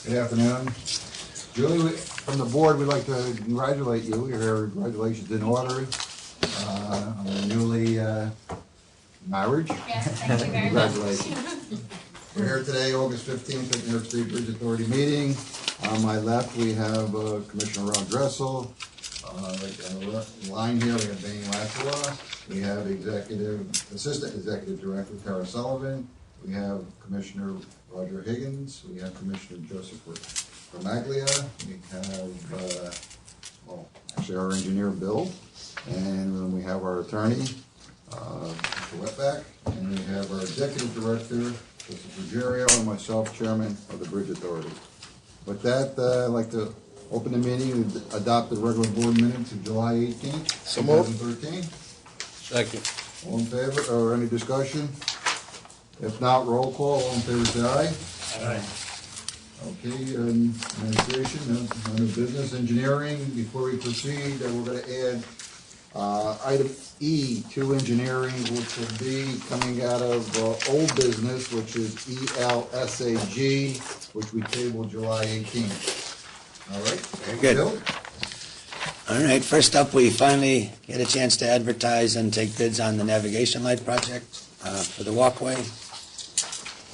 Good afternoon. Julie, from the board, we'd like to congratulate you. Your congratulations in order on the newly marriage. Yes, thank you very much. Congratulations. We're here today, August 15th, at New York State Bridge Authority meeting. On my left, we have Commissioner Ron Dressel. Right down the line here, we have Dane Lassala. We have Assistant Executive Director Tara Sullivan. We have Commissioner Roger Higgins. We have Commissioner Joseph Romaglia. We have, actually our engineer, Bill. And then we have our attorney, Mr. Wetback. And we have our Executive Director, Joseph Ruggiero, and myself, Chairman of the Bridge Authority. With that, I'd like to open the meeting and adopt the regular board minutes of July 18th, 2013. Second. All in favor, or any discussion? If not, roll call. All in favor, say aye. Aye. Okay, administration, no new business. Engineering, before we proceed, we're going to add item E to engineering, which will be coming out of old business, which is ELSAG, which we tabled July 18th. All right. Very good. Bill? All right, first up, we finally get a chance to advertise and take bids on the navigation light project for the walkway.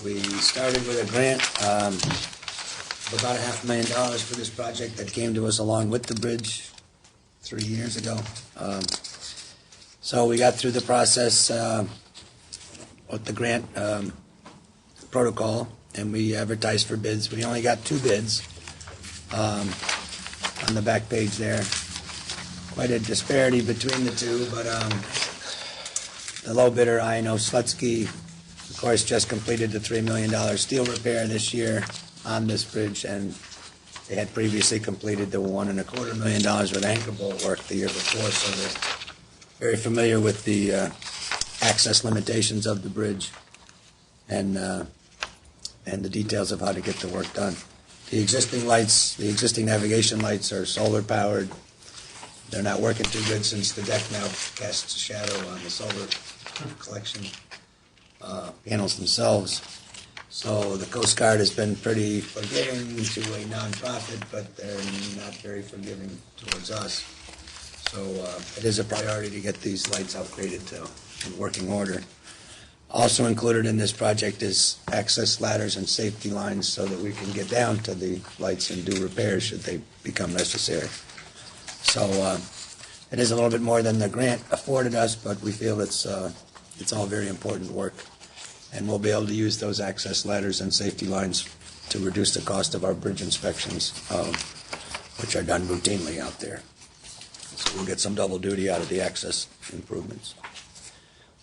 We started with a grant of about $500,000 for this project that came to us along with the bridge 3 years ago. So we got through the process with the grant protocol, and we advertised for bids. We only got 2 bids on the back page there. Quite a disparity between the two, but the low bidder, I.N.O. Slutsky, of course, just completed the $3 million steel repair this year on this bridge, and they had previously completed the $1.25 million with anchor bolt work the year before, so they're very familiar with the access limitations of the bridge and the details of how to get the work done. The existing lights, the existing navigation lights are solar powered. They're not working too good since the deck now casts a shadow on the solar collection panels themselves. So the Coast Guard has been pretty forgiving to a nonprofit, but they're not very forgiving towards us. So it is a priority to get these lights upgraded to in working order. Also included in this project is access ladders and safety lines so that we can get down to the lights and do repairs should they become necessary. So it is a little bit more than the grant afforded us, but we feel it's all very important work. And we'll be able to use those access ladders and safety lines to reduce the cost of our bridge inspections, which are done routinely out there. So we'll get some double duty out of the access improvements.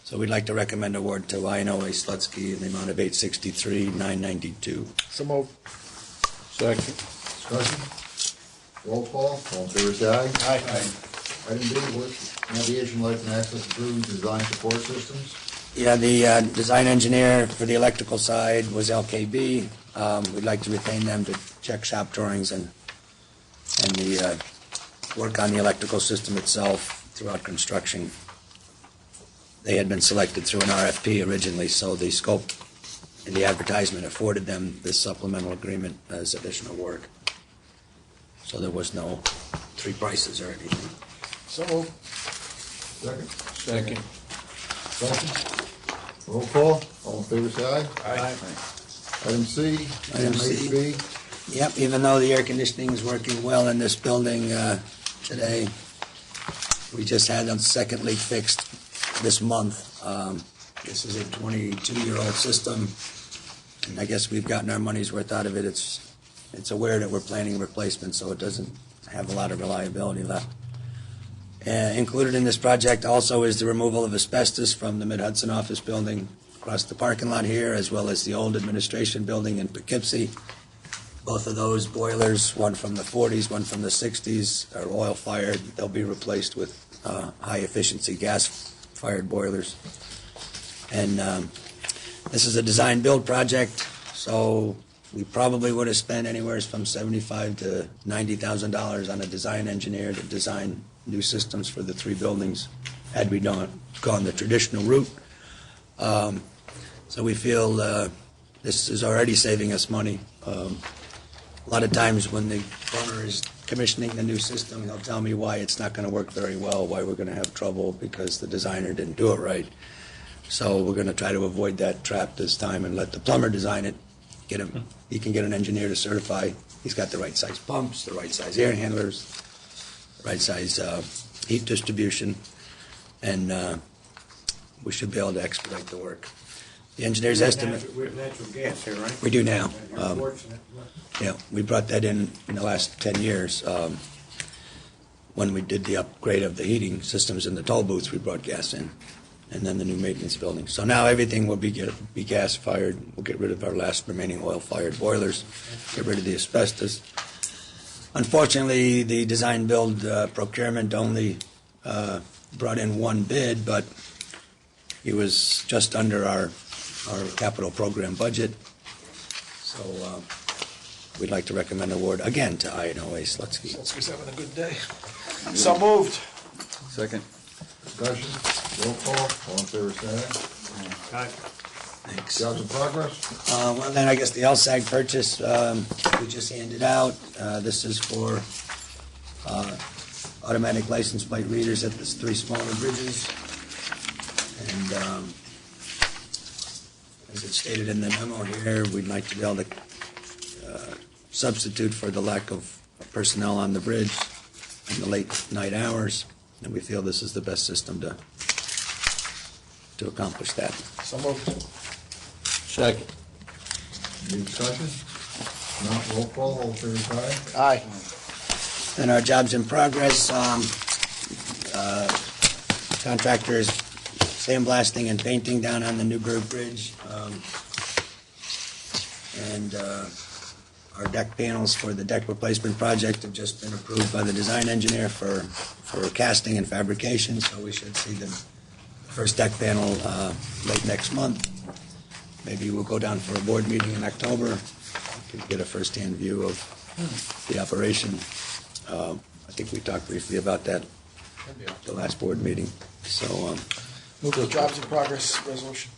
So we'd like to recommend award to I.N.O. Slutsky in the amount of $863,992. So moved. Second. Discussion? Roll call. All in favor, say aye. Aye. Item B, navigation lights and access improvement design support systems. Yeah, the design engineer for the electrical side was LKB. We'd like to retain them to check shop drawings and the work on the electrical system itself throughout construction. They had been selected through an RFP originally, so the scope in the advertisement afforded them this supplemental agreement as additional work. So there was no 3 prices or anything. So moved. Second. Second. Discussion? Roll call. All in favor, say aye. Aye. Item C, Item C. NYSBA. Yep, even though the air conditioning is working well in this building today, we just had a second leak fixed this month. This is a 22-year-old system, and I guess we've gotten our money's worth out of it. It's aware that we're planning replacement, so it doesn't have a lot of reliability left. Included in this project also is the removal of asbestos from the Mid-Hudson office building across the parking lot here, as well as the old administration building in Poughkeepsie. Both of those boilers, one from the 40s, one from the 60s, are oil-fired. They'll be replaced with high-efficiency gas-fired boilers. And this is a design-build project, so we probably would have spent anywhere from $75,000 to $90,000 on a design engineer to design new systems for the 3 buildings had we gone the traditional route. So we feel this is already saving us money. A lot of times when the plumber is commissioning the new system, he'll tell me why it's not going to work very well, why we're going to have trouble because the designer didn't do it right. So we're going to try to avoid that trap this time and let the plumber design it. He can get an engineer to certify he's got the right size pumps, the right size air handlers, the right size heat distribution, and we should be able to expedite the work. The engineer's estimate. We have natural gas here, right? We do now. You're fortunate. Yeah, we brought that in the last 10 years. When we did the upgrade of the heating systems in the toll booths, we brought gas in, and then the new maintenance building. So now everything will be gas-fired. We'll get rid of our last remaining oil-fired boilers, get rid of the asbestos. Unfortunately, the design-build procurement only brought in one bid, but he was just under our capital program budget. So we'd like to recommend award again to I&OA Slutsky. Slutsky's having a good day. So moved. Second. Discussion, roll call, all in favor, say aye. Aye. Thanks. Jobs in progress? Well, then I guess the LSAG purchase we just handed out. This is for automatic license plate readers at the 3 smaller bridges. And as it's stated in the memo here, we'd like to be able to substitute for the lack of personnel on the bridge in the late night hours. And we feel this is the best system to accomplish that. So moved. Second. Any discussion? Not roll call, all in favor, say aye. Aye. And our jobs in progress, contractors sandblasting and painting down on the New Grove Bridge. And our deck panels for the deck replacement project have just been approved by the design engineer for casting and fabrication, so we should see the first deck panel late next month. Maybe we'll go down for a board meeting in October. We can get a first-hand view of the operation. I think we talked briefly about that at the last board meeting. So, Move the jobs in progress resolution.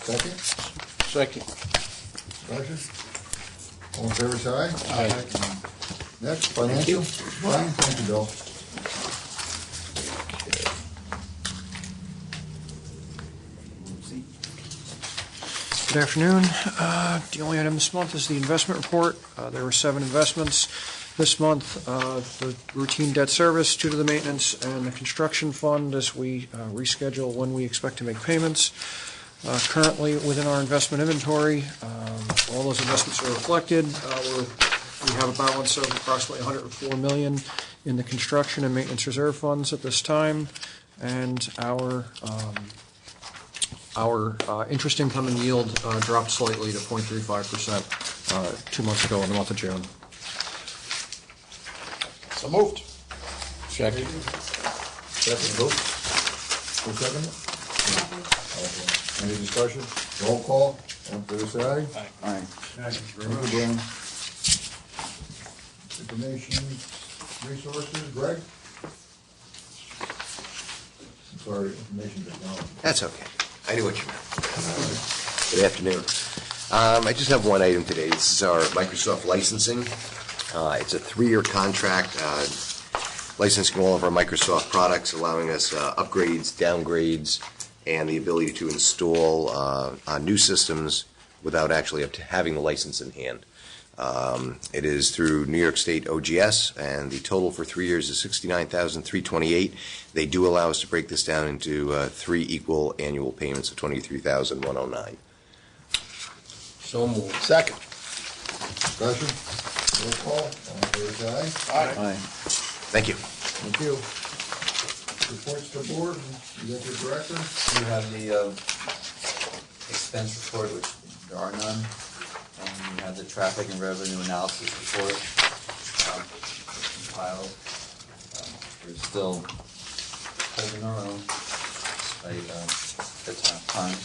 Second, Second. discussion? All in favor, say aye. Aye. Next, financial. Brian, thank you, Bill. Good afternoon. The only item this month is the investment report. There were 7 investments this month. The routine debt service due to the maintenance and the construction fund as we reschedule when we expect to make payments. Currently within our investment inventory, all those investments are reflected. We have a balance of approximately $104 million in the construction and maintenance reserve funds at this time, and our interest income and yield dropped slightly to 0.35% 2 months ago in the month of June. So moved. Second. Second, vote. Who seconded it? Okay. Any discussion? Roll call, all in favor, say aye. Aye. Thank you, Brian. Information resources, Greg? I'm sorry, information technology. That's okay. I knew what you meant. Good afternoon. I just have one item today. This is our Microsoft licensing. It's a 3-year contract, licensing all of our Microsoft products, allowing us upgrades, downgrades, and the ability to install new systems without actually having the license in hand. It is through New York State OGS, and the total for 3 years is $69,328. They do allow us to break this down into 3 equal annual payments of $23,109. So moved. Second. Discussion? Roll call, all in favor, say aye. Aye. Thank you. Thank you. Reports to board, executive director? You have the expense report, which there are none, and you have the traffic and revenue analysis report compiled. We're still holding our own despite the tough time.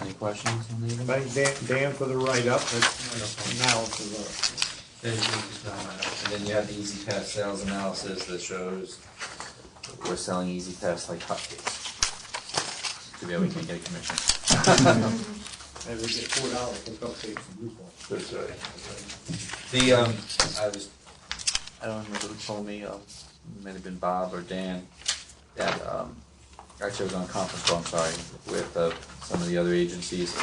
Any questions on the Thank Dan for the write-up. Now for the... And then you have the Easy Pass sales analysis that shows we're selling Easy Pass like hotcakes. Too bad we can't get a commission. Maybe we get $4 for cupcakes from RuPaul. That's right. I don't remember who told me, it might have been Bob or Dan, that, actually I was on a conference call, I'm sorry, with, some of the other agencies.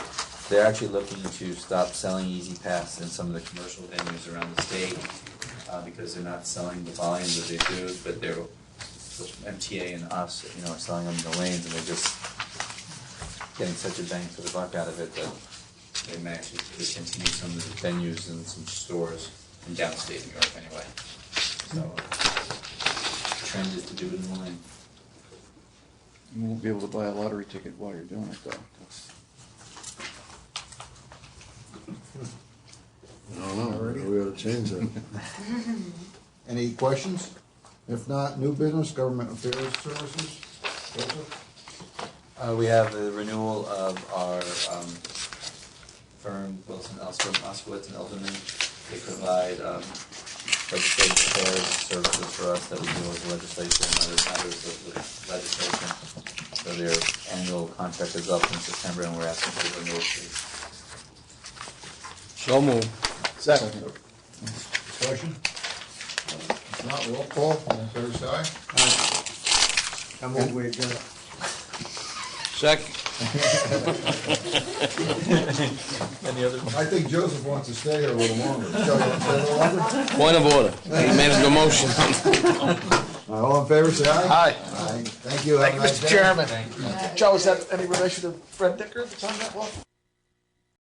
They're actually looking to stop selling Easy Pass in some of the commercial venues around the state, because they're not selling the volume that they do, but they're, MTA and us, are selling them in the lanes, and they're just getting such a bang for the buck out of it that they may actually discontinue some of the venues and some stores in downstate New York anyway. So, the trend is to do it in the lane. You won't be able to buy a lottery ticket while you're doing it, though. I don't know, we ought to change that. Any questions? If not, new business, government affairs services. Joseph? We have the renewal of our firm, Wilson, Oskowitz and Elderman. They provide legislative affairs services for us that we deal with legislation and other matters of the legislation. So their annual contract is up in September, and we're asking for the renewal fee. So moved. Second. Discussion? If not, roll call, all in favor, say aye. I move we adjourn. Second. Any other? I think Joseph wants to stay here a little longer. Joe, you want to stay a little longer? Point of order. He made the motion. All in favor, say aye. Aye. Aye. Thank you. Have a nice day. Chairman. Joe, is that any relation to Fred Dicker that's on that law?